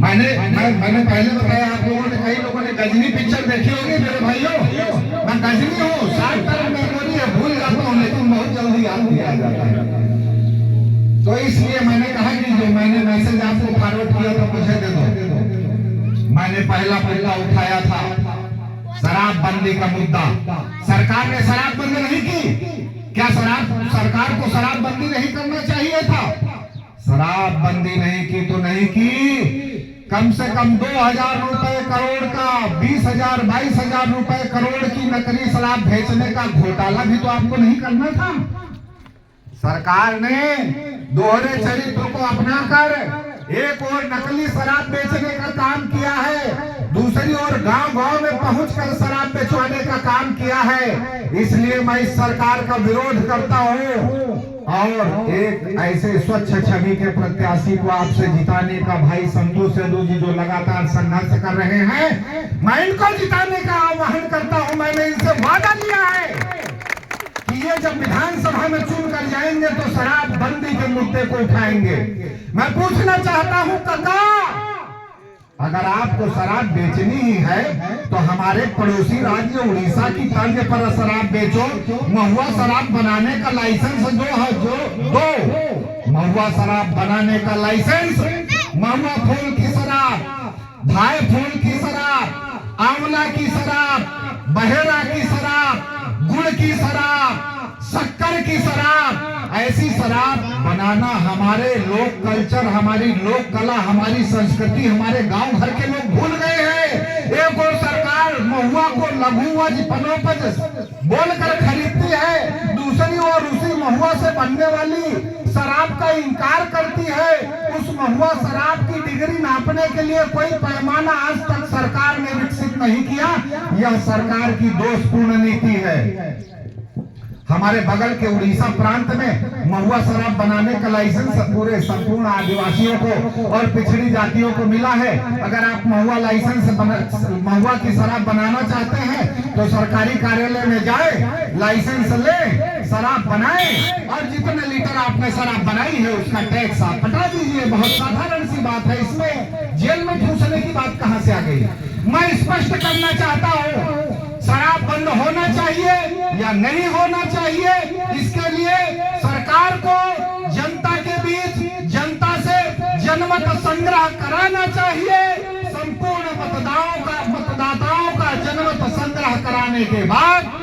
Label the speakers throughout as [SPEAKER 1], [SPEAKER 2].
[SPEAKER 1] मैंने पहले बताया आप लोगों ने, कई लोगों ने गजनी पिक्चर देखी होगी मेरे भाइयों। मैं गजनी हूँ, शॉर्ट टर्म मेमोरी है, भूल जाता हूँ लेकिन बहुत जल्दी याद किया जाता है। तो इसलिए मैंने कहा कि जो मैंने मैसेज आपको फॉरवर्ड किया था मुझे दे दो। मैंने पहला उठाया था शराबबंदी का मुद्दा। सरकार ने शराबबंदी नहीं की क्या? सरकार को शराबबंदी नहीं करना चाहिए था? शराबबंदी नहीं की तो नहीं की, कम से कम 2000 रुपए करोड़ का, 20,000 22,000 रुपए करोड़ की नकली शराब बेचने का घोटाला भी तो आपको नहीं करना था। सरकार ने दोहरे चरित्र को अपनाकर एक और नकली शराब बेचने का काम किया है, दूसरी ओर गांव-गांव में पहुंचकर शराब बेचवाने का काम किया है। इसलिए मैं इस सरकार का विरोध करता हूं और एक ऐसे स्वच्छ छवि के प्रत्याशी को आपसे जिताने का भाई संतोष सेदू जी जो लगातार संघर्ष कर रहे हैं, मैं इनको जिताने का आह्वान करता हूं। मैंने इनसे वादा लिया है कि ये जब विधानसभा में चुन कर जाएंगे तो शराबबंदी के मुद्दे को उठाएंगे। मैं पूछना चाहता हूं काका, अगर आपको शराब बेचनी ही है तो हमारे पड़ोसी राज्य उड़ीसा की तर्ज पर शराब बेचो। महुआ शराब बनाने का लाइसेंस दो महुआ शराब बनाने का लाइसेंस, महुआ फूल की शराब, भाई फूल की शराब, आंवला की शराब, बहेरा की शराब, गुड़ की शराब, शक्कर की शराब, ऐसी शराब बनाना हमारे लोक कल्चर, हमारी लोक कला, हमारी संस्कृति, हमारे गांव घर के लोग भूल गए हैं। एक और सरकार महुआ को लघु वनोपज बोलकर खरीदती है, दूसरी ओर उसी महुआ से बनने वाली शराब का इनकार करती है। उस महुआ शराब की डिग्री नापने के लिए कोई पैमाना आज तक सरकार ने विकसित नहीं किया। यह सरकार की दोषपूर्ण नीति है। हमारे बगल के उड़ीसा प्रांत में महुआ शराब बनाने का लाइसेंस पूरे संपूर्ण आदिवासियों को और पिछड़ी जातियों को मिला है। अगर आप महुआ महुआ की शराब बनाना चाहते हैं तो सरकारी कार्यालय में जाए, लाइसेंस ले, शराब बनाए और जितने लीटर आपने शराब बनाई है उसका टैक्स आप हटा दीजिए। बहुत साधारण सी बात है, इसमें जेल में ठूसने की बात कहां से आ गई? मैं स्पष्ट करना चाहता हूं, शराब बंद होना चाहिए या नहीं होना चाहिए, इसके लिए सरकार को जनता के बीच जनता से जनमत संग्रह कराना चाहिए। संपूर्ण मतदाताओं का जनमत संग्रह कराने के बाद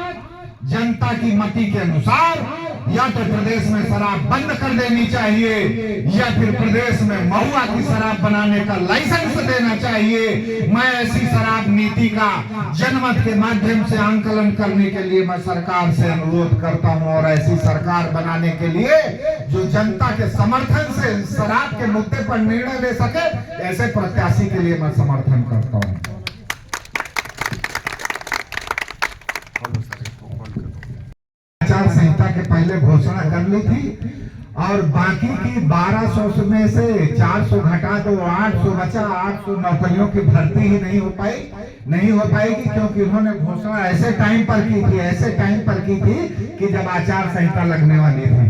[SPEAKER 1] जनता की मति के अनुसार या तो प्रदेश में शराब बंद कर देनी चाहिए या फिर प्रदेश में महुआ की शराब बनाने का लाइसेंस देना चाहिए। मैं ऐसी शराब नीति का जनमत के माध्यम से आंकलन करने के लिए मैं सरकार से अनुरोध करता हूं और ऐसी सरकार बनाने के लिए जो जनता के समर्थन से शराब के मुद्दे पर निर्णय ले सके, ऐसे प्रत्याशी के लिए मैं समर्थन करता हूं। आचार संहिता के पहले घोषणा कर ली थी और बाकी की 1200 में से 400 घटा दो, 800 बचा। 800 नौकरियों की भर्ती ही नहीं हो पाएगी क्योंकि उन्होंने घोषणा ऐसे टाइम पर की थी कि जब आचार संहिता लगने वाली थी।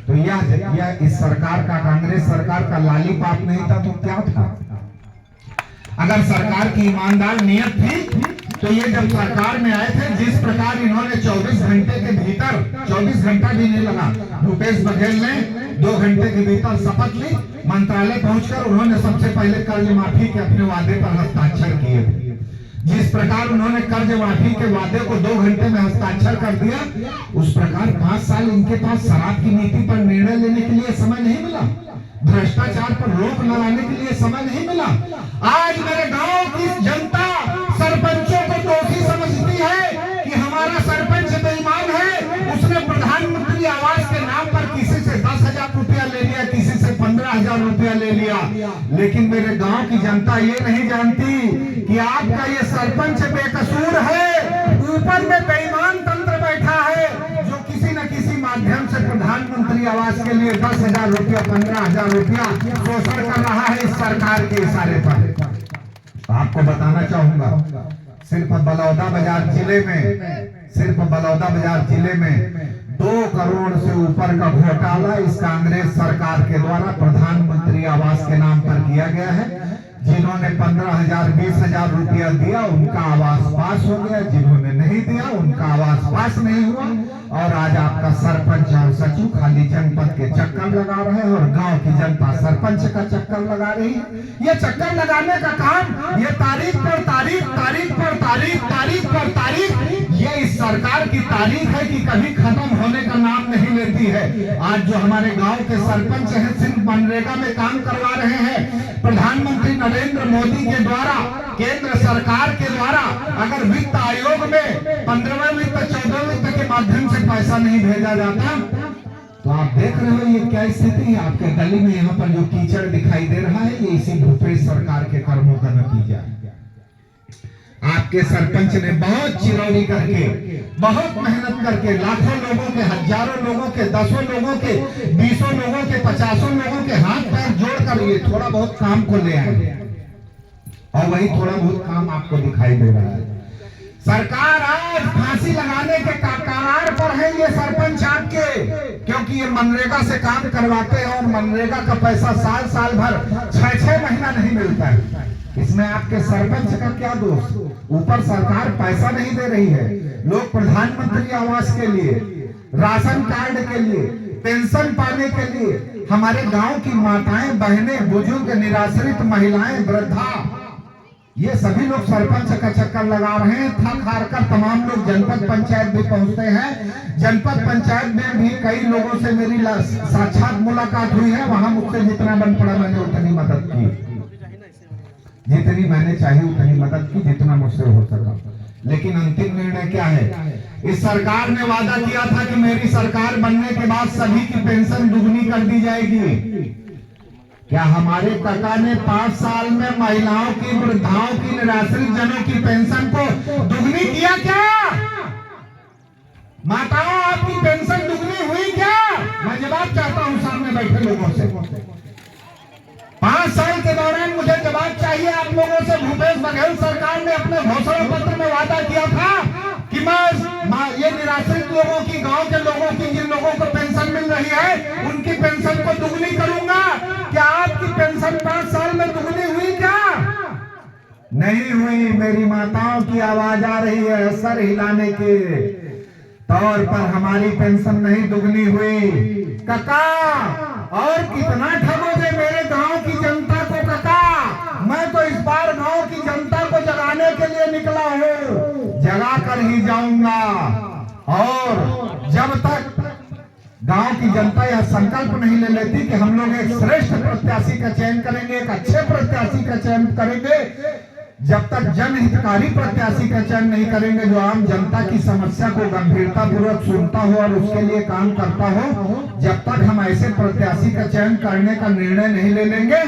[SPEAKER 1] तो यह इस सरकार का, कांग्रेस सरकार का लालीपाप नहीं था तो क्या था? अगर सरकार की ईमानदार नियत थी तो ये जब सरकार में आए थे, जिस प्रकार इन्होंने 24 घंटे के भीतर, 24 घंटा भी नहीं लगा, भूपेश बघेल ने 2 घंटे के भीतर शपथ ली। मंत्रालय पहुंचकर उन्होंने सबसे पहले कर्ज माफी के अपने वादे पर हस्ताक्षर किए थे। जिस प्रकार उन्होंने कर्ज माफी के वादे को 2 घंटे में हस्ताक्षर कर दिया, उस प्रकार 5 साल इनके पास शराब की नीति पर निर्णय लेने के लिए समय नहीं मिला, भ्रष्टाचार पर रोक लगाने के लिए समय नहीं मिला। आज मेरे गांव की जनता सरपंचों को दोषी समझती है कि हमारा सरपंच बेईमान है, उसने प्रधानमंत्री आवास के नाम पर किसी से 10,000 रुपया ले लिया, किसी से 15,000 रुपया ले लिया। लेकिन मेरे गांव की जनता ये नहीं जानती कि आपका ये सरपंच बेकसूर है, ऊपर में बेईमान तंत्र बैठा है जो किसी न किसी माध्यम से प्रधानमंत्री आवास के लिए 10,000 रुपया, 15,000 रुपया शोषण कर रहा है इस सरकार के इशारे पर। आपको बताना चाहूंगा, सिर्फ बलौदा बाजार जिले में 2 करोड़ से ऊपर का घोटाला इस कांग्रेस सरकार के द्वारा प्रधानमंत्री आवास के नाम पर किया गया है। जिन्होंने 15,000 20,000 रुपया दिया उनका आवास पास हो गया, जिन्होंने नहीं दिया उनका आवास पास नहीं हुआ। और आज आपका सरपंच और सचिव खाली जनपद के चक्कर लगा रहे हैं और गांव की जनता सरपंच का चक्कर लगा रही है। ये चक्कर लगाने का काम ये तारीख पर तारीख, तारीख पर तारीख, तारीख पर तारीख, ये इस सरकार की तारीख है कि कभी खत्म होने का नाम नहीं लेती है। आज जो हमारे गांव के सरपंच हैं सिर्फ मनरेगा में काम करवा रहे हैं। प्रधानमंत्री नरेंद्र मोदी के द्वारा, केंद्र सरकार के द्वारा अगर वित्त आयोग में 15वें वित्त 14वें वित्त के माध्यम से पैसा नहीं भेजा जाता तो आप देख रहे हो ये क्या स्थिति है। आपके गली में यहाँ पर जो कीचड़ दिखाई दे रहा है ये इसी भूपेश सरकार के कर्मों का नतीजा है। आपके सरपंच ने बहुत चिरौरी करके, बहुत मेहनत करके लाखों लोगों के, हजारों लोगों के, 10 लोगों के, 20 लोगों के, 50 लोगों के हाथ पैर जोड़कर ये थोड़ा बहुत काम को ले आए और वही थोड़ा बहुत काम आपको दिखाई दे रहा है। सरकार आज फांसी लगाने के कगार पर है ये सरपंच आपके, क्योंकि ये मनरेगा से काम करवाते हैं और मनरेगा का पैसा साल भर 6 महीना नहीं मिलता है। इसमें आपके सरपंच का क्या दोष? ऊपर सरकार पैसा नहीं दे रही है। लोग प्रधानमंत्री आवास के लिए, राशन कार्ड के लिए, पेंशन पाने के लिए, हमारे गांव की माताएं, बहनें, बुजुर्ग, निराश्रित महिलाएं, वृद्धा, ये सभी लोग सरपंच का चक्कर लगा रहे हैं। थक हार कर तमाम लोग जनपद पंचायत भी पहुंचते हैं। जनपद पंचायत में भी कई लोगों से मेरी साक्षात मुलाकात हुई है। वहां मुझसे जितना बन पड़ा मैंने उतनी मदद की, जितनी मैंने चाहिए उतनी मदद की, जितना मुझसे हो सका। लेकिन अंतिम निर्णय क्या है? इस सरकार ने वादा किया था कि मेरी सरकार बनने के बाद सभी की पेंशन दुगनी कर दी जाएगी। क्या हमारे काका ने 5 साल में महिलाओं की, वृद्धाओं की, निराश्रित जनों की पेंशन को दुगनी किया क्या? माताओं आपकी पेंशन दुगनी हुई क्या? मैं जवाब चाहता हूं सामने बैठे लोगों से। 5 साल के दौरान मुझे जवाब चाहिए आप लोगों से। भूपेश बघेल सरकार ने अपने घोषणा पत्र में वादा किया था कि मैं ये निराश्रित लोगों की, गांव के लोगों की, जिन लोगों को पेंशन मिल रही है उनकी पेंशन को दुगनी करूंगा। क्या आपकी पेंशन 5 साल में दुगनी हुई क्या? नहीं हुई। मेरी माताओं की आवाज आ रही है सर हिलाने के तौर पर, हमारी पेंशन नहीं दुगनी हुई। काका और कितना ठगोगे मेरे गांव की जनता को? काका मैं तो इस बार गांव की जनता को जगाने के लिए निकला हूँ, जगा कर ही जाऊंगा। और जब तक गांव की जनता यह संकल्प नहीं ले लेती कि हम लोग एक श्रेष्ठ प्रत्याशी का चयन करेंगे, एक अच्छे प्रत्याशी का चयन करेंगे, जब तक जनहितकारी प्रत्याशी का चयन नहीं करेंगे जो आम जनता की समस्या को गंभीरता पूर्वक सुनता हो और उसके लिए काम करता हो, जब तक हम ऐसे प्रत्याशी का चयन करने का निर्णय नहीं ले लेंगे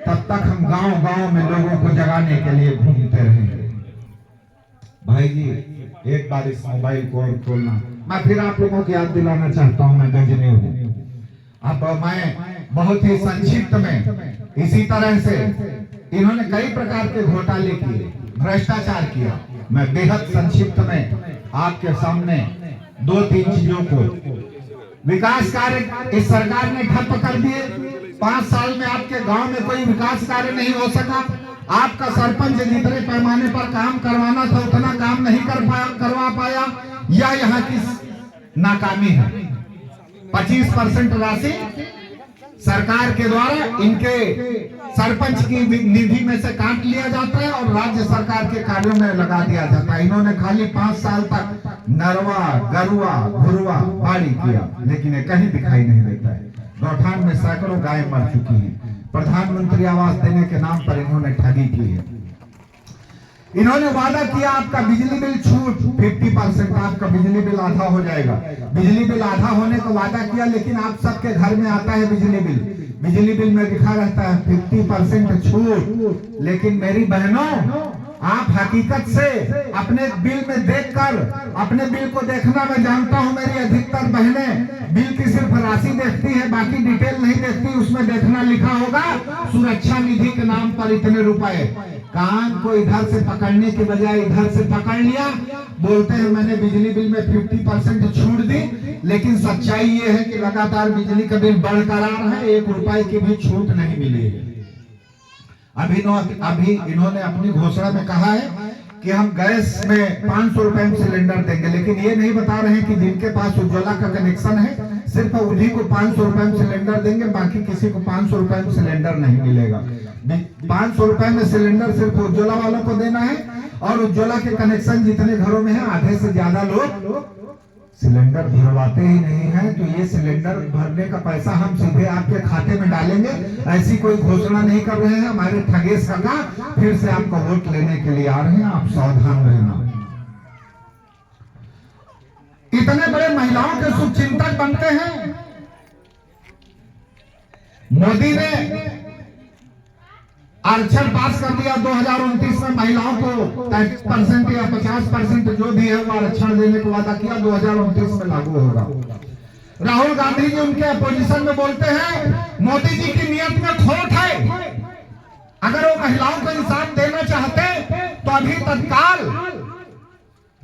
[SPEAKER 1] तब तक हम गांव-गांव में लोगों को जगाने के लिए घूमते रहेंगे। भाई जी एक बार इस मोबाइल को और खोलना। मैं फिर आप लोगों को याद दिलाना चाहता हूं, मैं गजनी हूं। अब मैं बहुत ही संक्षिप्त में, इसी तरह से इन्होंने कई प्रकार के घोटाले किए, भ्रष्टाचार किया। मैं बेहद संक्षिप्त में आपके सामने 2-3 चीजों को, विकास कार्य इस सरकार ने ठप कर दिए। 5 साल में आपके गांव में कोई विकास कार्य नहीं हो सका। आपका सरपंच जितने पैमाने पर काम करवाना था उतना काम नहीं करवा पाया, या यहाँ की नाकामी है। 25% राशि सरकार के द्वारा इनके सरपंच की निधि में से काट लिया जाता है और राज्य सरकार के कार्यों में लगा दिया जाता है। इन्होंने खाली 5 साल तक नरवा, गरुआ, घुरुआ बाड़ी किया, लेकिन ये कहीं दिखाई नहीं देता है। गौठान में सैकड़ों गायें मर चुकी हैं। प्रधानमंत्री आवास देने के नाम पर इन्होंने ठगी की है। इन्होंने वादा किया आपका बिजली बिल छूट 50%, आपका बिजली बिल आधा हो जाएगा। बिजली बिल आधा होने का वादा किया, लेकिन आप सबके घर में आता है बिजली बिल। बिजली बिल में लिखा रहता है 50% छूट। लेकिन मेरी बहनों, आप हकीकत से अपने बिल में देखकर, अपने बिल को देखना, मैं जानता हूं मेरी अधिकतर बहनें बिल की सिर्फ राशि देखती है, बाकी डिटेल नहीं देखती। उसमें देखना लिखा होगा सुरक्षा निधि के नाम पर इतने रुपए। कान को इधर से पकड़ने के बजाय इधर से पकड़ लिया, बोलते हैं मैंने बिजली बिल में 50% छूट दी। लेकिन सच्चाई ये है कि लगातार बिजली का बिल बढ़कर आ रहा है, 1 रुपए की भी छूट नहीं मिली। अभी इन्होंने अपनी घोषणा में कहा है कि हम गैस में 500 रुपए में सिलेंडर देंगे, लेकिन ये नहीं बता रहे हैं कि जिनके पास उज्ज्वला का कनेक्शन है सिर्फ उन्हीं को 500 रुपए में सिलेंडर देंगे, बाकी किसी को 500 रुपए में सिलेंडर नहीं मिलेगा। 500 रुपए में सिलेंडर सिर्फ उज्ज्वला वालों को देना है, और उज्ज्वला के कनेक्शन जितने घरों में है आधे से ज्यादा लोग सिलेंडर भरवाते ही नहीं है। तो ये सिलेंडर भरने का पैसा हम सीधे आपके खाते में डालेंगे, ऐसी कोई घोषणा नहीं कर रहे हैं। हमारे ठगेश काका फिर से आपको वोट लेने के लिए आ रहे हैं, आप सावधान रहना। इतने बड़े महिलाओं के शुभचिंतक बनते हैं। मोदी ने आरक्षण पास कर दिया 2029 में, महिलाओं को 30% या 50% जो भी है वो आरक्षण देने का वादा किया, 2029 में लागू होगा। राहुल गांधी जी उनके अपोजिशन में बोलते हैं मोदी जी की नियत में खोट है। अगर वो महिलाओं को इंसाफ देना चाहते तो अभी तत्काल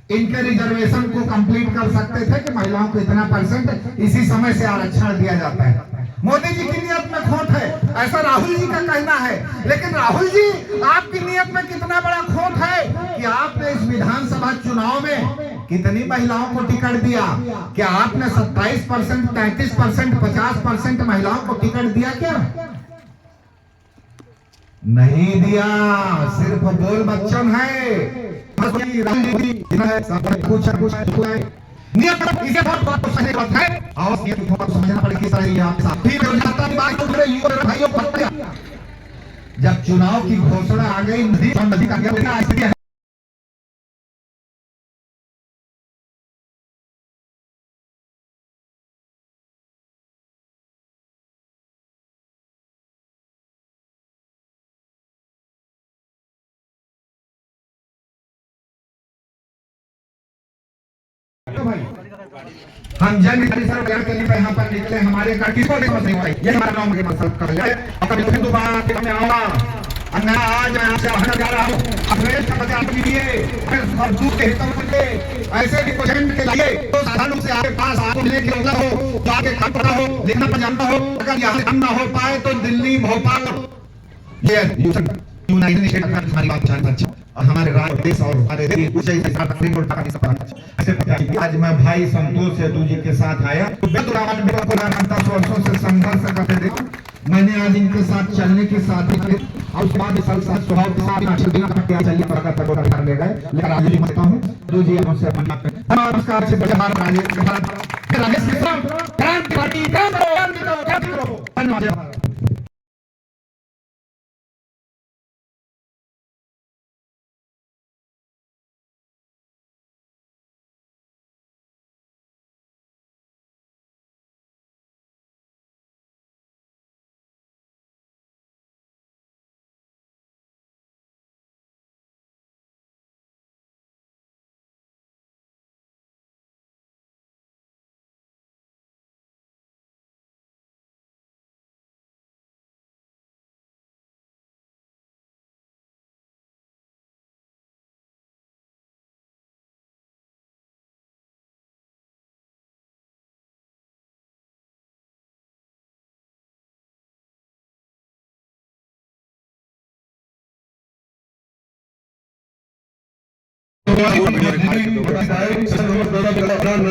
[SPEAKER 1] इनके रिजर्वेशन को कंप्लीट कर सकते थे कि महिलाओं को इतना % इसी समय से आरक्षण दिया जाता है। मोदी जी की नियत में खोट है, ऐसा राहुल जी का कहना है। लेकिन राहुल जी, आपकी नियत में कितना बड़ा खोट है कि आपने इस विधानसभा चुनाव में कितनी महिलाओं को टिकट दिया? क्या आपने 27%, 33%, 50% महिलाओं को टिकट दिया? क्या नहीं दिया, सिर्फ बोल बच्चन है। इसे बहुत सही बात है, और समझना पड़ेगी भाइयों। जब चुनाव की घोषणा आ गई, नदी का हम जन परिसर बयान करने पर यहाँ पर निकले, हमारे ये हमारा गांव के मसला कर ले। और कभी दोबारा फिर मैं आऊंगा, आज मैं आपसे कहना जा रहा हूँ, अपने का बचाव कीजिए, और दूध के हितों के लिए ऐसे भी पेशेंट के लिए तो साधनों से आपके पास आपको मिलने की होगा हो, तो आगे काम करना हो, लिखना पढ़ना हो, अगर यहाँ काम ना हो पाए तो दिल्ली, भोपाल, ये यूनाइटेड स्टेट हमारी बात जानना चाहिए। हमारे राज्य देश और हमारे आज मैं भाई संतोष सेतु जी के साथ आया, वर्षों से संघर्ष करते देखो, मैंने आज इनके साथ चलने की साथ और उसके बाद स्वभाव के साथ करने गए, लेकर आज भी मानता हूँ जो जी हमसे नमस्कार से राजेश मिश्रा क्रांति पार्टी धन्यवाद।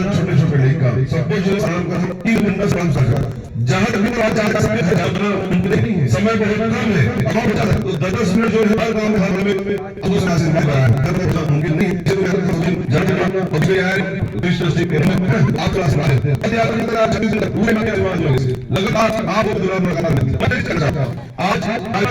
[SPEAKER 2] छोटे छोटे लेकर सबको जो जहाँ समय बहुत कम है, तो 10 मिनट जो हर काम मुमकिन नहीं लगातार आज लेकिन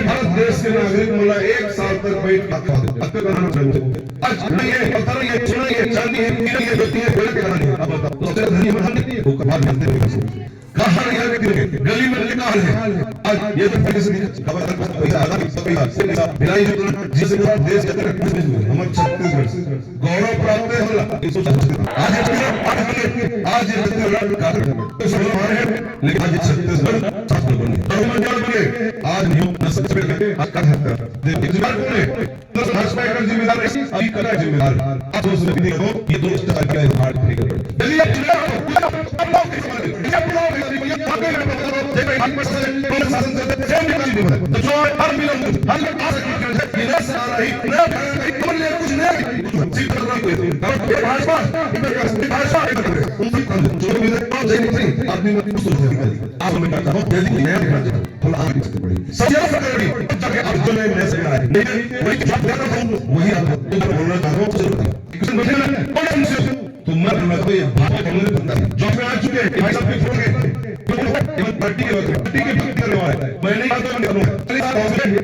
[SPEAKER 2] आज भारत देश के नागरिक मतलब 1 साल तक बैठ गली में निकाल है। आज ये तो पैसा जिसके बाद देश हमारे छत्तीसगढ़ गौरव प्राप्त होला आज ये छत्तीसगढ़ का तो सब हमारे हैं, लेकिन आज ये छत्तीसगढ़ छात्र बने मंडल बने। आज न्यू नस्ल से आज का जिम्मेदार कौन है? भाजपा का जिम्मेदार है, अभी का जिम्मेदार आप सोच रहे हो ये दो स्टार का हार्ट फ्री कर जल्दी आप चुनाव जो आ चुके हैं भाई साहब के छोड़ के पार्टी के भक्ति करने वाला है। मैं नहीं कहता मैं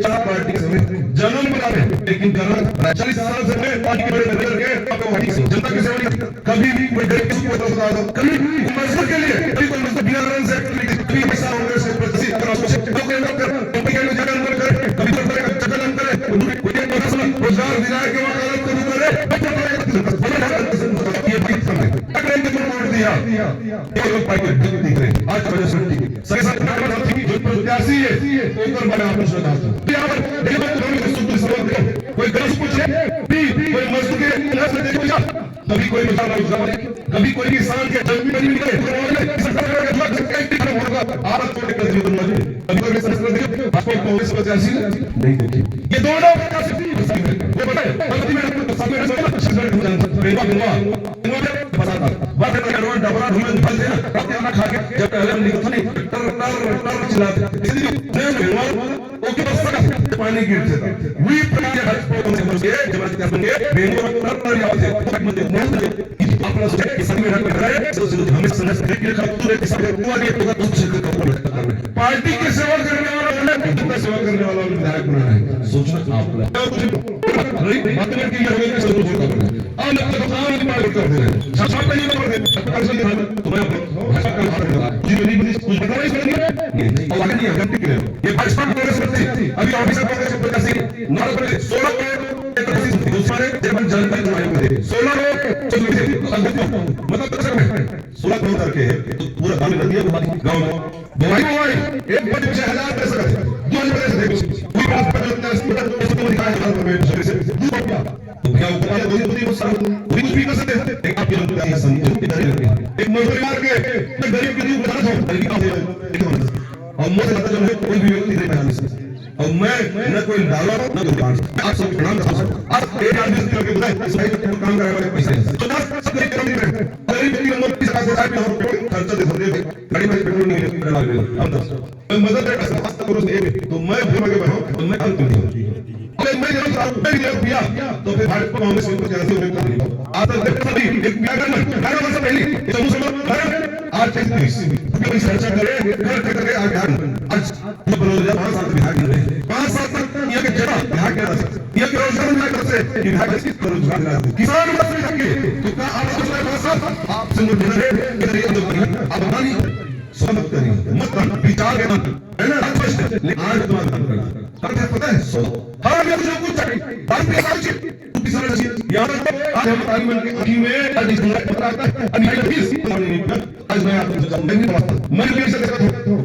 [SPEAKER 2] चार पार्टी के समय जन्म बना रहे, लेकिन 40 साल से मैं पार्टी के बड़े करके जनता की सेवा कभी भी कोई गरीब को बता दो, कभी मजदूर के लिए कभी कोई मजदूर बिना रन से कभी पैसा होने से प्रति जगह करे, कभी जगह करे, कोई रोजगार दिलाए के वकालत को करे, ये बात करने दिया ये लोग पार्टी दिख रहे आज का वजह से सही साथ जो प्रत्याशी है ऊपर बने आप श्रद्धा यहां पर देखो तो सुन समझ कोई गलत पूछे भी कोई मजदूर के नजर से देखो या कभी कोई मुसलमान कभी कोई किसान के जमीन नहीं निकले सरकार का लग सकता है होगा आप तो निकल जीवन में कभी कोई संस्कृत देखो आपको कांग्रेस प्रत्याशी नहीं देखी ये दोनों प्रत्याशी वो बताए पति में सामने बात है रोड डबरा ढूंढ फल देना अपना खा के जब पहले हम निकलते नहीं टर चिल्लाते इसलिए नहीं ओके बस पानी गिरते था वी प्रकार हस्पों से मुझे जबरदस्ती अपने बेंगो पर याद है अपना सोचे कि सभी में रहे तो हमें समझ के खतरे के साथ हुआ नहीं तो कुछ पार्टी की सेवा करने वाला कितना सेवा करने वाला विधायक बना है सोचना आप बात में की होगी कि सब कुछ करना है अब लगता है काम नहीं पार कर दे रहे शासन नहीं कर रहे तो मैं भाषा का बात जी नहीं कुछ बता नहीं और आगे नहीं गलती कर ये भाजपा कांग्रेस करती अभी ऑफिसर कांग्रेस के प्रकाशी नॉर्मल 16 दूसरे जब जनता को आयोग दे 16 मतलब 16 करोड़ करके तो पूरा गांव नदियां गांव बोवाई एक बच्चे 1000 पैसा का 2000 पैसा कोई बात बदलता है उसको दिखाया 1000 रुपए से तो क्या ऊपर वो सारा कुछ भी कर सकते हैं आप ये लोग ये समझो एक मजदूर मार के गरीब के लिए बता दो गरीब और मुझे लगता है कोई भी व्यक्ति नहीं बना सकता और मैं न कोई डाला न कोई डांस आप सब प्रणाम करता हूं आप एक आदमी से करके बताएं इस भाई को काम कराने वाले पैसे तो बस सब एक काम नहीं रहे गरीब व्यक्ति नंबर 30 का साथ में और खर्चा दे दे गाड़ी में पेट्रोल नहीं है लगा दे हम दस मैं मदद कर सकता हूं तो मैं भूल के बैठो तो मैं अंत नहीं अगर मैं जब साहब मैं ये किया तो फिर भाजपा कांग्रेस को कैसे होने का नहीं आज तक सभी एक क्या वर्ष पहले समूह समूह आज कोई चर्चा करे कर आज आज बरोजा 5 साल बिहार में रहे 5 साल तक ये के जगह बिहार के रास्ते ये के रोजगार में करते बिहार के रोजगार दिला किसान मत नहीं सके तो क्या आप सोच रहे 5 साल आप संगठन है ये आप नहीं समझ करिए मत विचार के मत है ना लेकिन आज तुम्हारा करते पता है सो हां ये जो कुछ चाहिए बात पे आज किसान यहां पर आज हम पार्लियामेंट की अखी में आज इस मुद्दे पर आता है आज मैं आपको नहीं बताता मैं भी ऐसा देखता हूं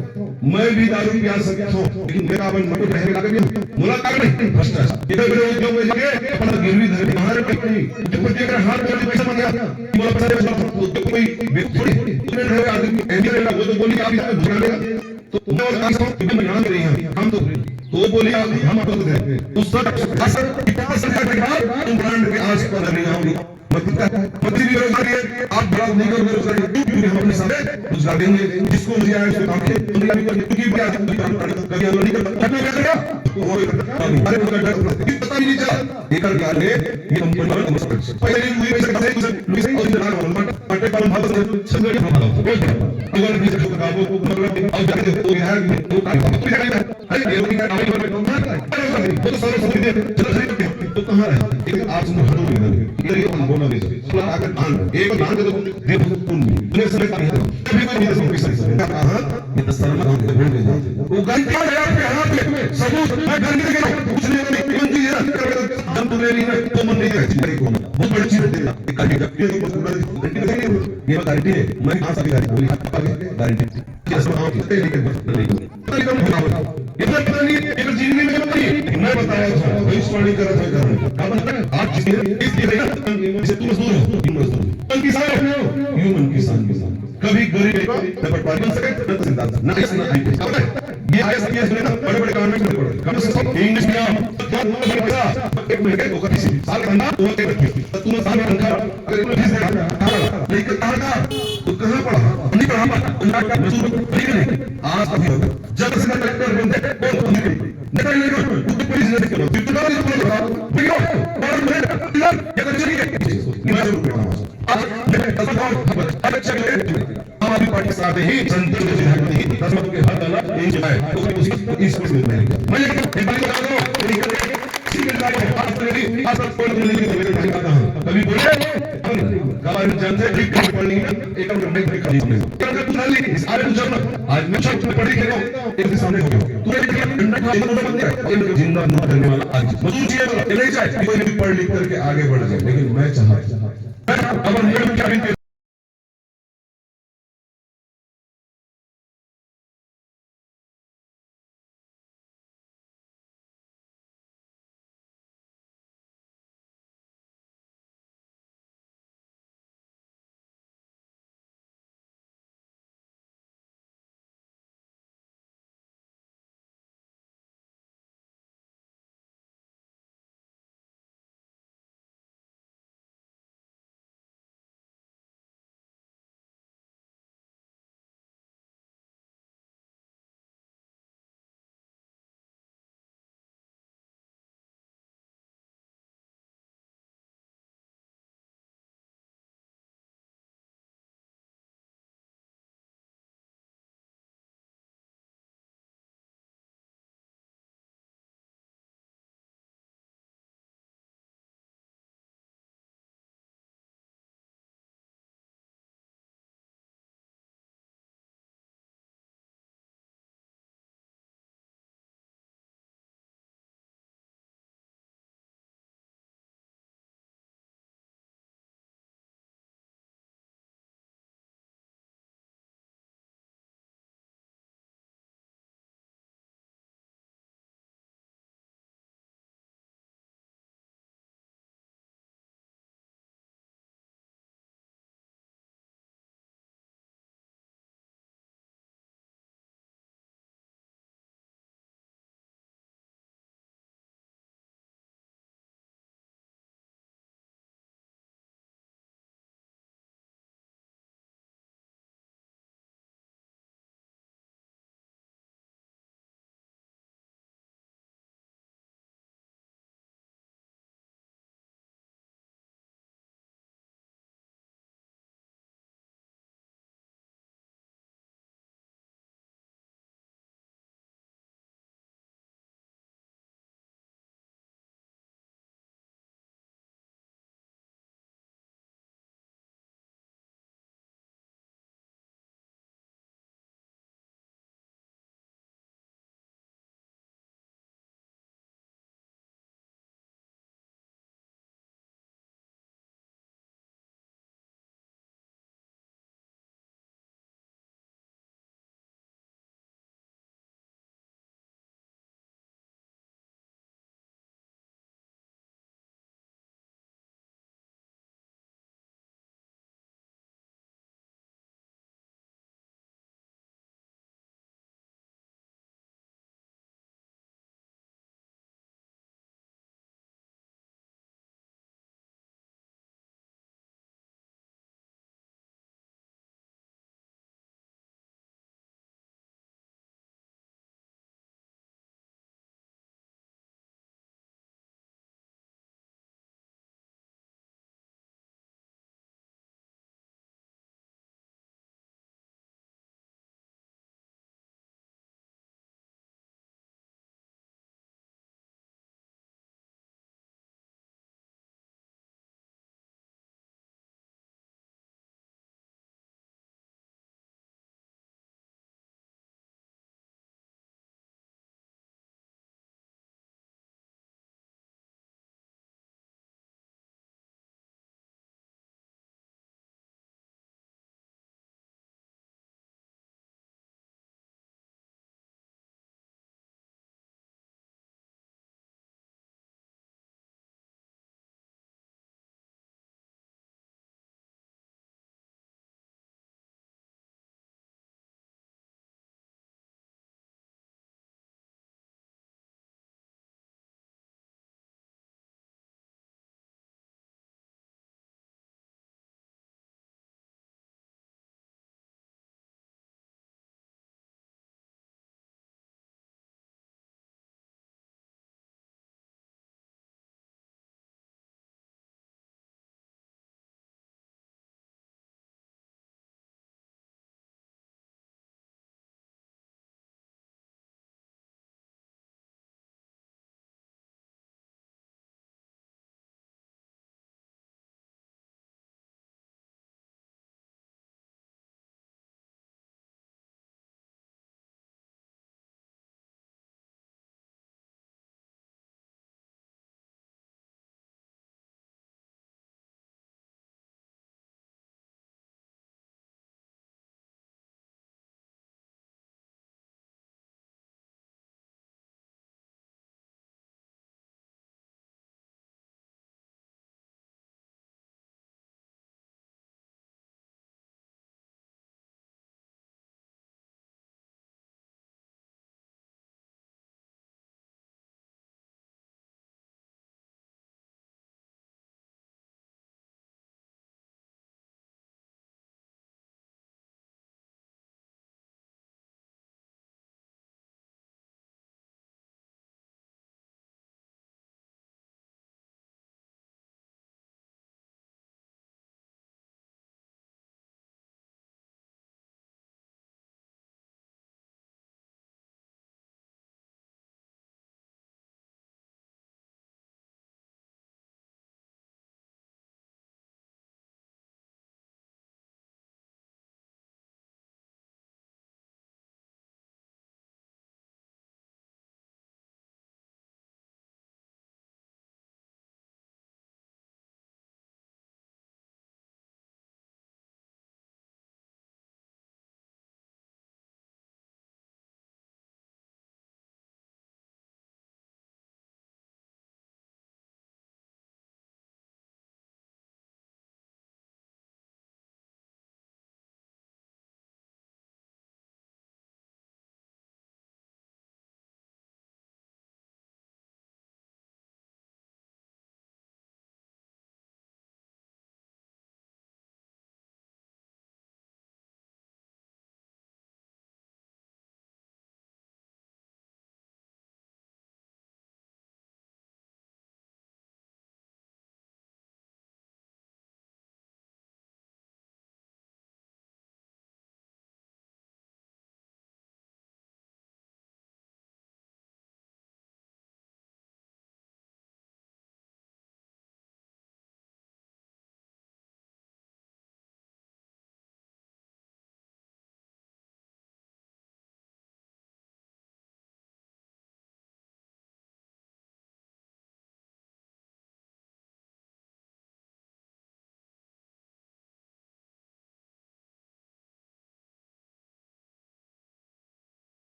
[SPEAKER 2] मैं भी दारू पिया सकता हूं लेकिन मेरा अपन मत रहने लगा भी मुलाकात नहीं भ्रष्टाचार इधर मेरे उद्योग में जाके अपना गिरवी धर के बाहर पे नहीं तो अगर हाथ में पैसा मांगा कि बोला पैसा दे कोई थोड़ी तुम्हें रहे आदमी एंडियर लगा वो तो बोली आप इसमें भुला देगा तो मैं और काम तो मैं यहां रही हूं हम तो बोली हम आपको दे उस सर असर कितना सरकार के बाद तुम ब्रांड के आज पर नहीं आऊंगी मतलब बेरोजगारी है आप बड़ा नहीं कर बेरोजगारी क्योंकि हम अपने सामने रोजगार देंगे जिसको मुझे आया उसको काम के क्योंकि भी आज कभी हम नहीं करते क्या करेगा वो अरे वो पता ही नहीं चला एक बार ने ये कंपनी वाला पहले हुई पैसे से और जनाब मटे पर भारत संगठन हमारा अगर भी सब काबू को मतलब अब जाके वो बिहार में वो अरे ये लोग का काम में वो तो सारा सब दे चलो तो कहां है एक आप सुनो हटो इधर ये हम बोलना दे अगर दान एक दान दे दे उन्हें समय का नहीं कभी कोई नहीं दे सकता कहां ये तो शर्म काम दे बोल दे वो घंटा है आपके हाथ में सबूत मैं घंटे के कुछ नहीं मंत्री है जब तुम्हें नहीं तो मन नहीं है बहुत बड़ी चीज होती है एक गारंटी का ये गारंटी है मैं 5 साल की गारंटी कि ऐसा हो सकता है लेकिन इतना पता नहीं एक जिंदगी में नहीं मैं बताया था भविष्यवाणी कर रहा था आप इसलिए जैसे तुम मजदूर हो तुम मजदूर किसान हो ह्यूमन किसान कभी गरीब को न पटवारी बन सके न तहसीलदार न ऐसा ना ये आईएएस में ना बड़े बड़े कानून में पड़े कम से कम इंग्लिश में एक महीने को किसी साल का ना वो एक रखी तो तुम साल में रखा अगर तुमने फीस दे लेकिन कहां का तो कहां पढ़ा नहीं पढ़ा उनका का मजदूर नहीं आज कभी होगा जब से कलेक्टर बनते वो नहीं निकल नहीं तो पुलिस ने देखो तो तो बोलो और मैं ये कर चलिए मैं जरूर कहूंगा आज अच्छा हम अभी पार्टी के साथ ही संतोष विधायक नहीं दसमत के हर दल एक जो है तो उसी इस में मैं एक बार बता दो कभी बोले गवर्नमेंट जनता ठीक कर पड़ी एक नंबर पे खरीद में अगर तू ना ली आज जब आज मैं छत में पड़ी के एक के सामने हो गया तू एक अंडा खा लो बंद है ये जिंदा न करने वाला आज मजदूर चाहिए नहीं चाहे कोई भी पढ़ लिख करके आगे बढ़ जाए लेकिन मैं चाहता अब हम क्या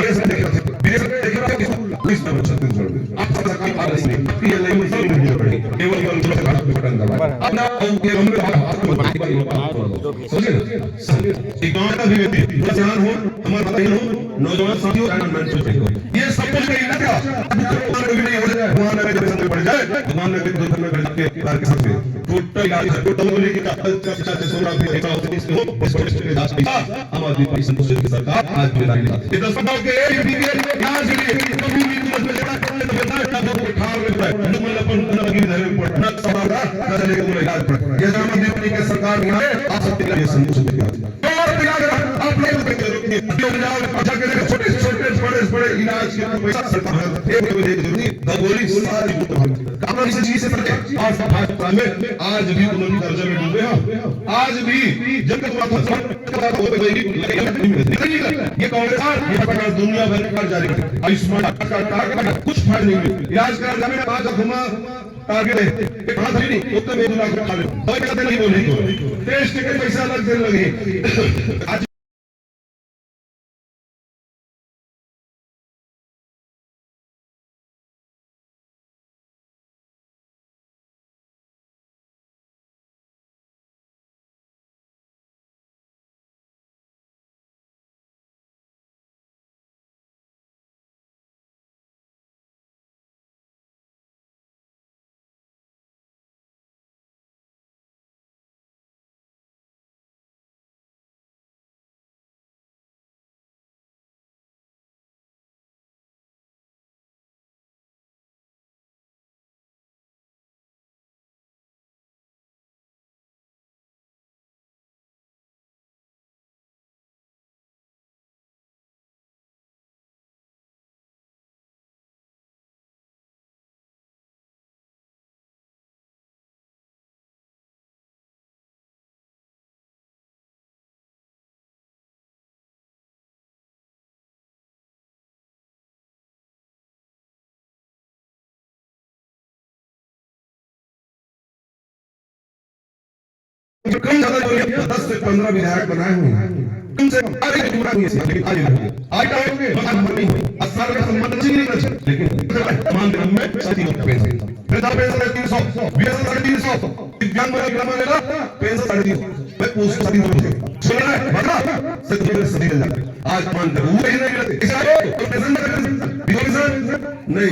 [SPEAKER 2] आगे से देख रहे थे विदेश में देख रहे थे पुलिस में छत्तीसगढ़ में आप सरकार आ रही है आपकी ये नहीं मसला नहीं पड़ेगी केवल केवल सरकार पे बटन दबा अब ना ये हम हाथ में बात समझिए एक गांव का भी व्यक्ति किसान हो हमारे भाई हो नौजवान साथियों ये सब कुछ नहीं ना क्या भगवान कभी नहीं हो जाए भगवान ने जब संग पड़ जाए भगवान ने दुख में पड़ के बार के साथ टोटल इलाज टोटल बोले कि चाचा से सोना भी ऐसा होता है हो इस वक्त के दास पैसा हम आदमी की संतोष की सरकार आज भी नहीं लाती ये 10 बताओ के एक भी यहां से कभी भी तुम में जड़ा करने तो बेटा का वो ठार में पड़ा है मतलब अपन न लगी धरे पड़ न सवाल का चले के इलाज पड़ ये जमा देवनी के सरकार में आए आप सबके लिए संतोष की बात और इलाज आप लोग के रोकने जो जाओ अच्छा के छोटे छोटे बड़े इलाज के पैसा सरकार एक बजे जरूरी दबोली सारी कानून इस चीज से पड़ते और भाजपा में आज भी उन्होंने कर्जा में डूबे हैं आज भी जब तक बात होते गई ये कांग्रेस ये सरकार दुनिया भर में जारी करती है आयुष्मान कार्ड कुछ फायदा नहीं मिला इलाज का जमीन आज घुमा टारगेट है एक हाथ नहीं उतने में 2 लाख रुपए खा लो दवाई का नहीं बोलेंगे टेस्ट के पैसा अलग से लगे आज कम ज्यादा जो 10 से 15 विधायक बनाए हुए हैं उनसे हर एक जुड़ा हुई है लेकिन आज टाइम में बात नहीं हुई 80 का सम्मान नहीं करते लेकिन मान दिन में साथी होता है वृद्धा पेंशन 300 बीएसएल 350 दिव्यांग वर्ग ग्राम लेना पेंशन 350 मैं पूछ साथी होते सुन रहा है बता सच में सदी चल जाता आज मान दे वो नहीं रहते इसे पेंशन नहीं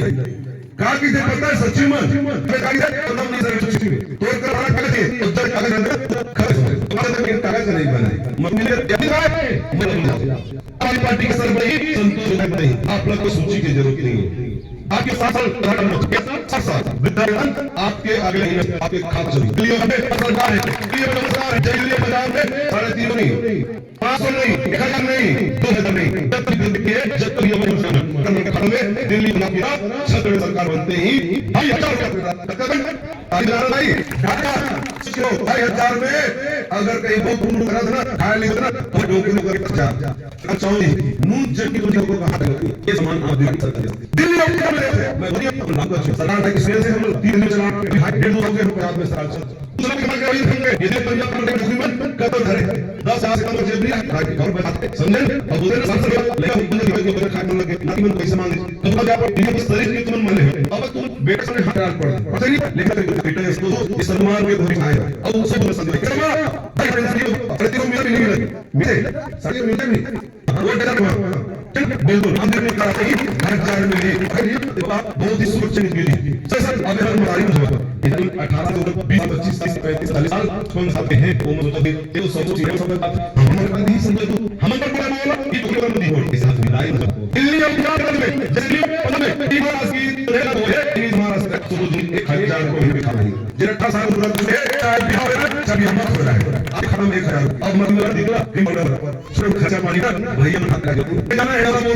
[SPEAKER 2] कहा कि जब पता है सच्ची मन मैं कहा कि तो हम नहीं सर सच्ची तोड़ कर बड़ा कागज है उधर कागज अंदर खर्च तुम्हारे अंदर कागज नहीं बना मम्मी ने यदि है मैं नहीं जाता हमारी पार्टी के सरबराही संतोष नहीं आप लोग को सूची की जरूरत नहीं है आपके 7 साल प्रधानमंत्री 7 साल वृद्धावन आपके अगले महीने आपके खाता चली दिल्ली में सरकार है दिल्ली में सरकार है दिल्ली पंजाब में 3.5 नहीं 500 नहीं 1000 नहीं 2000 नहीं जब तक जब तक ये करने के खाने में दिल्ली बना के छत्र सरकार बनते ही 2000 भाई ढाका 2000 में अगर कहीं बहुत ढूंढ करा था ना खाया नहीं था ना तो डोके में करके जा अच्छा नून चटनी को कहा ये सामान आप दिल्ली में मैं वही अपना नाम कर सरकार की स्केल से हम 3 दिन चला 1.5 लाख रुपए में सरकार चल दूसरा के मार्केट वही होंगे ये पंजाब में डॉक्यूमेंट कब धरे 10 साल से कम जेब नहीं घर पे आते समझे अब उधर सांसद लेकिन हुकूमत की वजह खाने लगे ना कि मन पैसे मांगे तो मतलब आप ये शरीर के तुम माने अब तुम बेटे से हाथ डाल पड़ा पता नहीं लेकिन बेटा इसको इस सम्मान में धोरी आएगा अब उसे बोल सकते हैं भाई प्रतिको मिला नहीं मिला मिले साथी मिलते नहीं वो डर बिल्कुल हम ने कहा कि हर चार में बहुत ही सुरक्षित मिली सर अब हम हमारी मुझे 18 से 20 25 30 35 40 साल कौन साथ हैं वो मुझे तो सब चीजें सब बात हमारे पर नहीं समझे तो हम पर बोला ये तो नहीं हो इस हाथ में आई दिल्ली और बिहार में दिल्ली में तीन मास की रहना हो है तीन मास तक तो एक खाली जान को भी खा नहीं जे 18 साल पूरा है बिहार में सभी हम हो रहा है अब खत्म 1000 अब मतलब दिखला कि सिर्फ खर्चा पानी का भैया में हाथ लगा जाना है वो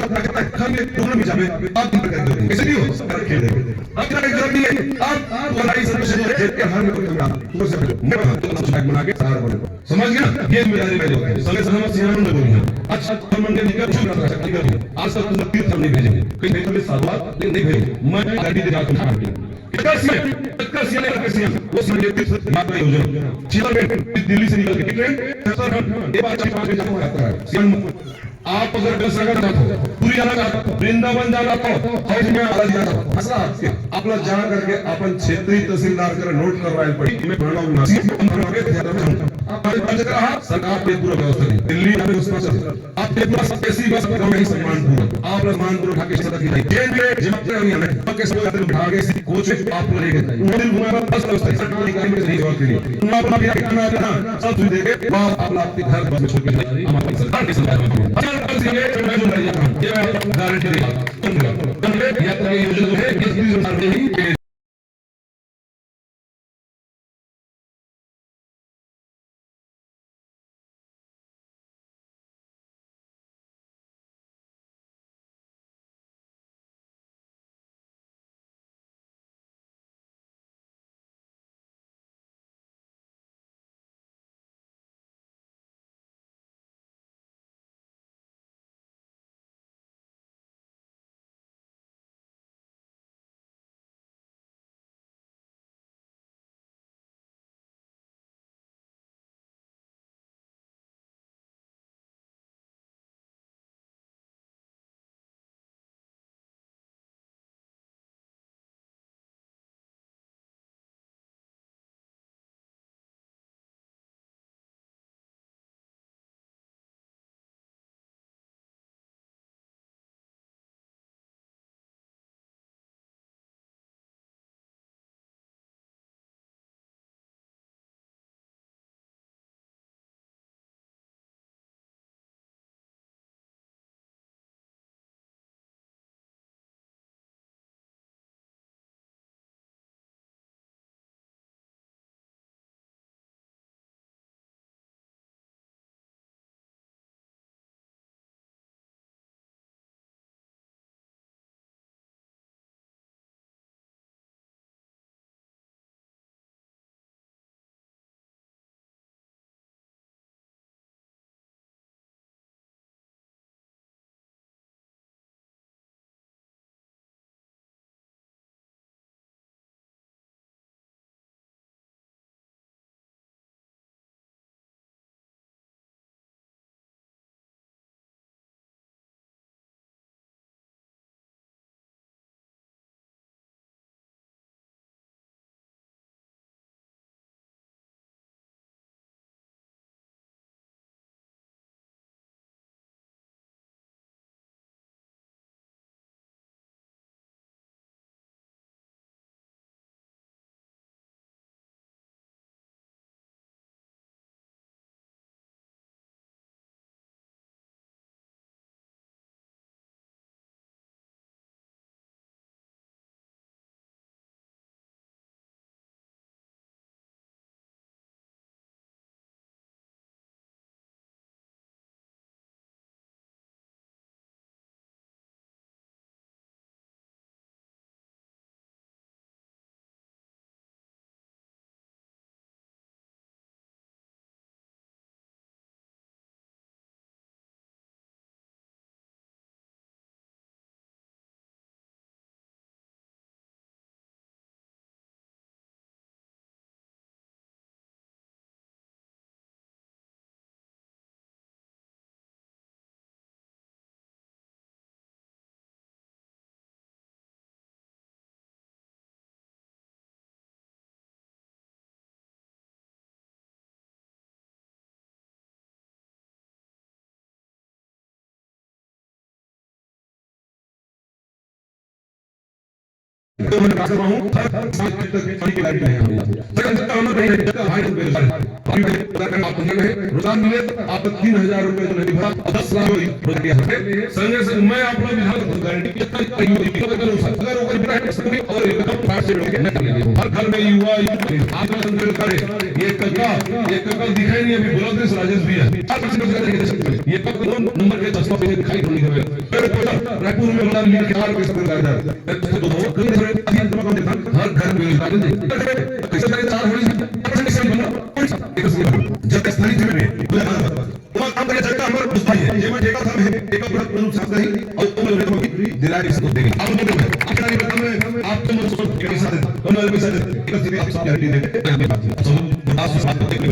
[SPEAKER 2] घर में दोनों में जावे आप दिन कर देंगे ऐसे नहीं हो सरकार खेल देंगे अब क्या जरूरी है आप लड़ाई से जेब के हर में कोई काम तो से मैं तो सुधार बना के सारा बने समझ गया ये मेरी पहले होता है समय से हम सियान में बोली है अच्छा हम मंडल निकल चुप रहा सकती कर आज तक तुम तीर्थ नहीं भेजेंगे कहीं नहीं तो साधुवाद नहीं भेजे मैं गाड़ी दे जाकर खा के वो संगठित यात्रा योजना दिल्ली से निकल के ट्रेन ये बात 5 बजे आता है आप अगर दसरगड जातो पुरी जाना वृंदावन जाना तो हौज में आला जाना असला आपला जा करके अपन क्षेत्रीय तहसीलदार कर नोट करवाए पड़ी मैं प्रणव नासी हम आगे ध्यान में आप आज रहा सरकार पे पूरा व्यवस्था दी दिल्ली में उसका चल आप के पास ऐसी बस में नहीं सम्मान पूरा आप सम्मान पूरा ढाके सदा की नहीं ट्रेन में जिम्मेदारी नहीं हमें के सब आदमी बिठा के कोच आप लेके मोदी घुमाना बस व्यवस्था सरकार निकाय में नहीं जवाब के लिए आप अपना खाना देना सब सुविधा देके आप अपना घर बस में छोड़ के हमारी सरकार की सरकार ये गारंटी दे तुम यात्रा की योजना है किस भी सरकार ने ही तो मैं बता रहा हूं हर साल तक पानी की लाइट नहीं आती सगन का अमर नहीं है भाई बेरोजगार अभी अगर आप पंद्रह में रोजाना मिले आप 3000 रुपए जो नहीं भरा 10 लाख रोजगार है संजय से मैं आप लोग विधान गारंटी कितना करूं सर अगर वो बिना है सभी और एकदम पास से लोग न करेंगे हर घर में युवा आप संकल्प करें ये ककल दिखाई नहीं अभी बुलंद से राजेश भी है आप किसी को दे सकते ये ककल नंबर के 10 पे दिखाई नहीं हमें रायपुर में रोजाना मिल के 4 पैसा कर रहा है हर घर में कैसे करें 4 होली जब स्थानीय जमीन वो काम करने चलता हमारा कुछ भाई है ये मैं देखा था मैं एक बड़ा प्रमुख साथी है और तुम लोग को दिलाई से देंगे आप लोग आपका ये बताओ आप तुम सोच के साथ हम लोग के साथ एक सीधे आप सब गारंटी देंगे सब बात से बात करते हैं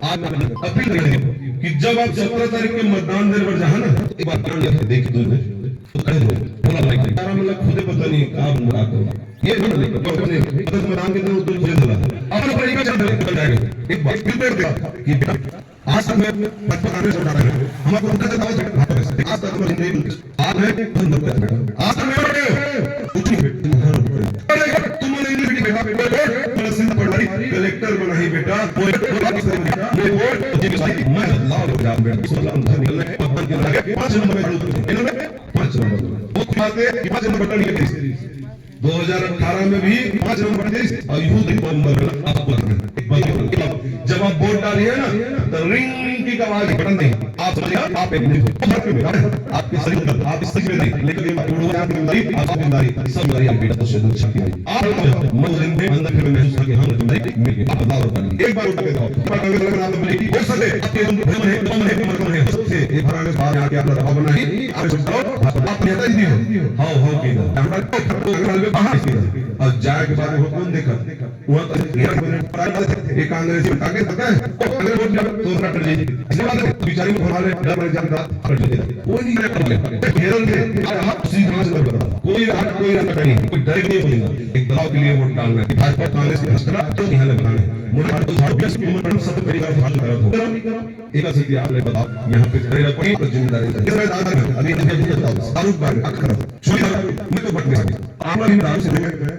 [SPEAKER 2] आज अपील करेंगे कि जब आप 17 तारीख के मतदान देने पर जहाँ ना एक बार ध्यान रखिए, देखिए दूर में तो खड़े हो बोला भाई तारा मतलब खुदे पता नहीं कहाँ मुड़ा कर ये ना नहीं पता मतदान के दिन दूर खुद बोला अपन पर एक चल जाएगा एक बार फिर देखा कि बेटा आज तक मैं बचपन कांग्रेस उठा रहा हूँ हमको उनका दावा आज तक हमारी जिंदगी आज मैं बंद मत कर बेटा आज तक मैं कुछ नहीं बेटा तुमने नहीं बेटा सिंध पटवारी कलेक्टर बना ही बेटा ये वोट जी भाई मैं लाभ हो जाऊं बेटा 16 नंबर निकलने पत्थर के लगे 5 नंबर में इन्होंने 5 नंबर वो बात है कि 5 नंबर बटन निकले 2018 में भी 5 नंबर थे और यूथ नंबर जब आप वोट डालिए ना तो रिंग की आवाज बटन नहीं आप समझिए आप एक नहीं हो आपके शरीर में आप इस शरीर में नहीं लेकिन ये जिम्मेदारी आप जिम्मेदारी सब जिम्मेदारी आप बेटा तो शरीर शक्ति है आप मन दिन में अंदर फिर महसूस करके हम जिम्मेदारी मिल गई आप बदलाव कर एक बार उठा के दो पर कांग्रेस वाले आप बोले कि हो सके आपके तुम है सबसे एक कांग्रेस बाहर आके आप दबाव बनाए आप समझो आप नेता ही नहीं हो हां की हमारा कांग्रेस में बाहर की और जाए के बाद वो कौन देखा वहां तो एक कांग्रेस आगे पता है कांग्रेस वोट जब तो रट ली इसलिए बात है बिचारी में हमारे डर लग जाता कर देते कोई नहीं कर ले घेरल में आप सीधा से कर कोई रात कोई रंग नहीं कोई डर नहीं बोलेगा एक दबाव के लिए वोट डालना है भाजपा कांग्रेस के हस्तना तो नहीं लगाना है मुझे हर 2020 की उम्र में सब पहली बार भाषण कर रहा हूं एक असली आपने बताओ यहां पे खड़े रहो कोई जिम्मेदारी है इसमें दादा अभी अभी बताओ तारुक बार अखर छोड़ी मैं तो बट नहीं आप भी नाम से देंगे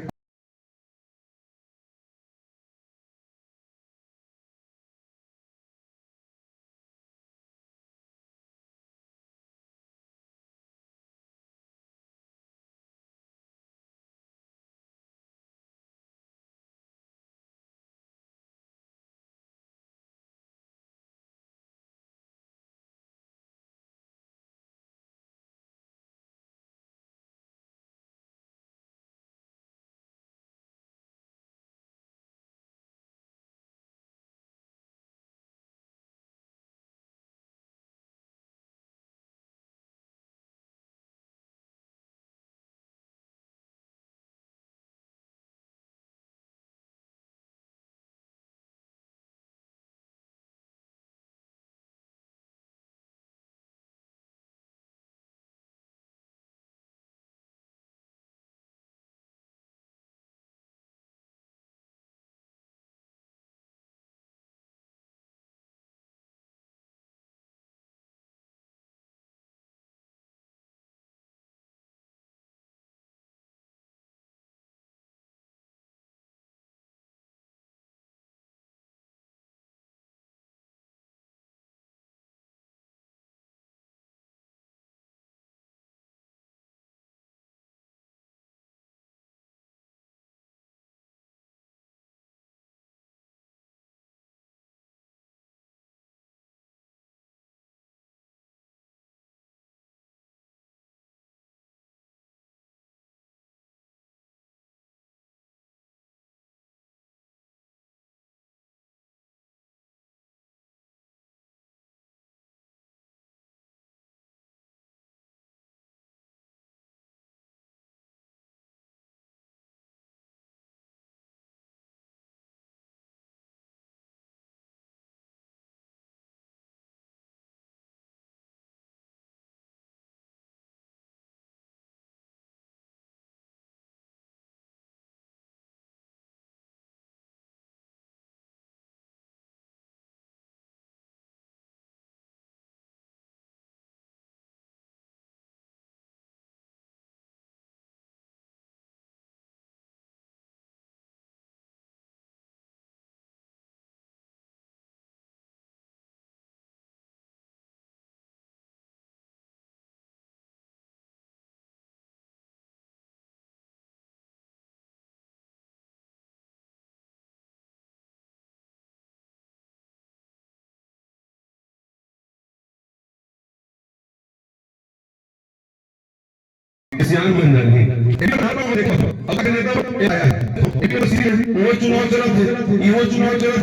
[SPEAKER 2] सियान बन जाएंगे एक बार में देखो अब तक नेता आया है एक बार सीरीज वो चुनाव चल रहे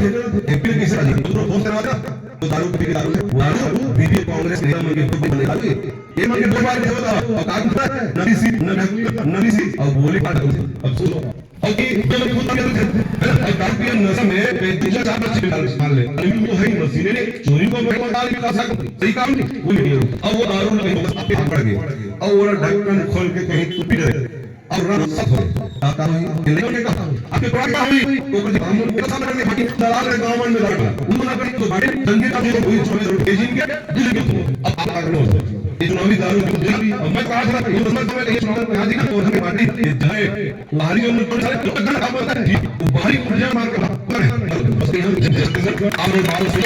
[SPEAKER 2] थे एपी किस राज्य में तो कौन सा राजा तो दारू पी के दारू बीबी कांग्रेस नेता मन के खुद बने वाले ये मन के दो बार देखो और काम करता है नवी सी और बोली पाट अब सुनो और कि जो खुद शराब की नशा में 35 बच्चे मान ले अमीन तो है मसीने ने चोरी को मैं डाल के खा सकती सही काम नहीं वो नहीं अब वो दारू नहीं होगा आप पकड़ गए अब वो ढक्कन खोल के कहीं टूट रहे और रन सब हो आता है लेकिन ने कहा आपके क्या हुई वो कुछ काम में सामने करने बाकी दलाल ने गांव में लगा उन्होंने कहा तो बाकी दंगे का जो हुई छोड़ बेजिंग के दिल के अब आप आगे लो ये चुनावी दारू को दिल भी अब मैं कहा था ये समझ में ये चुनाव में आज का तो हमें पार्टी ये जाए बाहरी में तो सारे तो गलत काम होता है वो बाहरी मुझे मार के बस ये हम जस्ट आप बाल से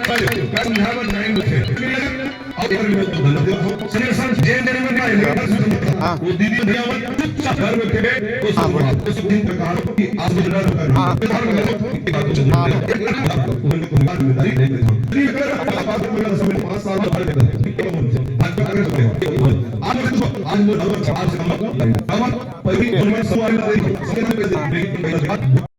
[SPEAKER 2] कैसे हैव अ नाइन में अब एक में तो धन्यवाद सर सर जे देने में क्या है वो दीदी भैया चुपचाप घर में बैठे तो सब उस दिन पे कहा कि आज गुजरा कर बिहार में की बात को उन्होंने को बात में नहीं नहीं अगर बात में समय 5 साल बाद आज का कर सकते हैं आज वो 4 से कम पहली गवर्नमेंट सवाल नहीं समझ में